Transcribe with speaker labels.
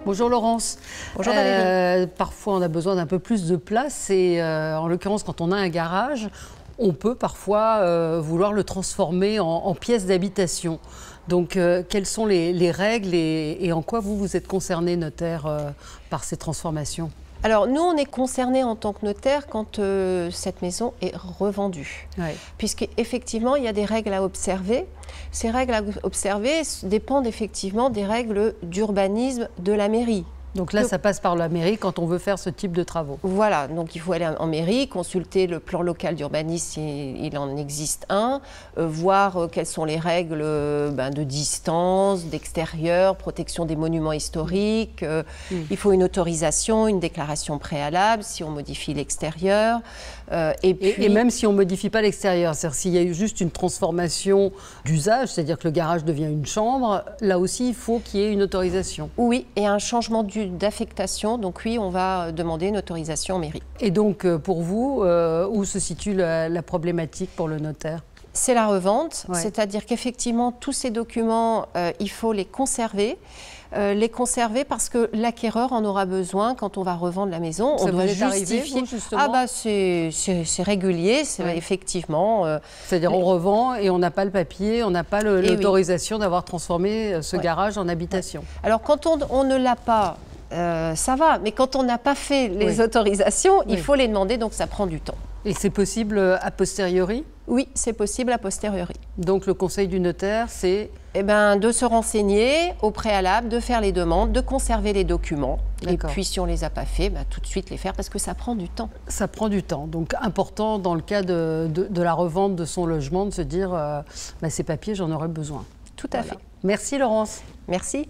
Speaker 1: Bonjour Laurence.
Speaker 2: Bonjour Valérie.
Speaker 1: Parfois on a besoin d'un peu plus de place et en l'occurrence quand on a un garage, on peut parfois vouloir le transformer en pièce d'habitation. Donc quelles sont les règles et en quoi vous êtes concerné, notaire, par ces transformations ?
Speaker 2: Alors nous, on est concernés en tant que notaire quand cette maison est revendue.
Speaker 1: Ouais.
Speaker 2: Puisqu'effectivement, il y a des règles à observer. Ces règles à observer dépendent effectivement des règles d'urbanisme de la mairie.
Speaker 1: Donc là, ça passe par la mairie quand on veut faire ce type de travaux.
Speaker 2: Voilà, donc il faut aller en mairie, consulter le plan local d'urbanisme si il en existe un, voir quelles sont les règles de distance, d'extérieur, protection des monuments historiques. Il faut une autorisation, une déclaration préalable si on modifie l'extérieur.
Speaker 1: Et même si on ne modifie pas l'extérieur, c'est-à-dire s'il y a eu juste une transformation d'usage, c'est-à-dire que le garage devient une chambre, là aussi il faut qu'il y ait une autorisation.
Speaker 2: Oui, et un changement d'affectation, donc oui, on va demander une autorisation en mairie.
Speaker 1: Et donc pour vous, où se situe la problématique pour le notaire ?
Speaker 2: C'est la revente,
Speaker 1: ouais.
Speaker 2: C'est-à-dire qu'effectivement tous ces documents, il faut les conserver parce que l'acquéreur en aura besoin quand on va revendre la maison.
Speaker 1: Ça
Speaker 2: on doit
Speaker 1: justifier. Vous, justement.
Speaker 2: Ah bah c'est régulier, c'est
Speaker 1: ouais.
Speaker 2: Effectivement.
Speaker 1: C'est-à-dire on revend et on n'a pas le papier, on n'a pas l'autorisation d'avoir transformé ce
Speaker 2: ouais.
Speaker 1: garage en habitation.
Speaker 2: Ouais. Alors quand on ne l'a pas, ça va, mais quand on n'a pas fait les autorisations, il faut les demander, donc ça prend du temps.
Speaker 1: Et c'est possible a posteriori ?
Speaker 2: Oui, c'est possible a posteriori.
Speaker 1: Donc le conseil du notaire, c'est
Speaker 2: de se renseigner au préalable, de faire les demandes, de conserver les documents. Et puis si on ne les a pas faits, tout de suite les faire parce que ça prend du temps.
Speaker 1: Ça prend du temps. Donc important dans le cas de la revente de son logement de se dire ces papiers, j'en aurais besoin.
Speaker 2: Tout à fait.
Speaker 1: Merci Laurence.
Speaker 2: Merci.